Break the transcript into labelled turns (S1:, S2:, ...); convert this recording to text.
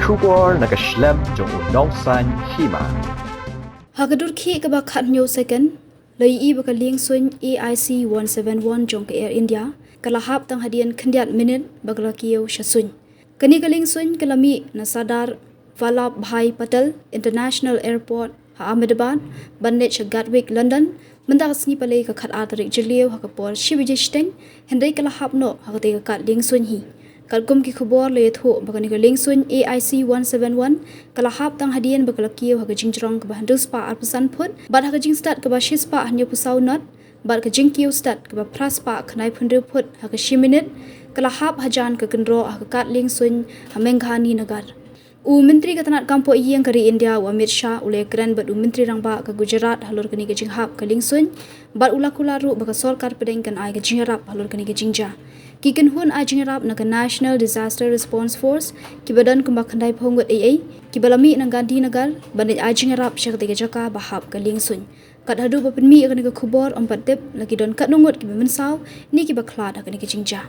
S1: Shubor nakaslem jong Liengsuiñ Hima.
S2: Hagadur Khih Kaba khat nyo second lai baka Liengsuiñ AIC 171 jong ke Air India kalahap tang hadian khendiat minute bagla kiyo shasuñ. Kani ka Liengsuiñ kalami na Sadar Vallabh Bhai Patel International Airport ha Ahmedabad bandit Gatwick London mendak sngi palai ka khat atarik jeliu ha kapor shibijisteng hendai kalahap no ha ka kat Liengsuiñ hi. Kalkum ki khubor le thu bakani ka Liengsuiñ AIC 171 kalahap tang hadian bakala kiyo ha ka jingjrong ka bahandus pa arpusan phut bad ha ka jingstat ka ba shispa hanyo pusau not bad ka jingkiyo stat ka ba praspa khnai phundu phut ha ka shiminit kalahap hajan ka kendro ha ka kat Liengsuiñ ha menghani nagar. Menteri Katanat Kampo Iyang kari India wa Amit Shah ule keren bad Menteri Rangba ka Gujarat halur kani ka jinghap ka Liengsuiñ bad ulakularu baka sorkar pedengkan ai ka jingarap halur kani ka jingja. Kikin hun ai jingarap na ka National Disaster Response Force ki badan kumbak khandai phongot AA ki balami nang Gandhi Nagar bandit ai jingarap syak ka jaka bahap ka Liengsuiñ. Kat hadu ba penmi kani ka khubor ompat tip lagi don kat nungut ki bemensau ni ki bakhlad kani ka jingja.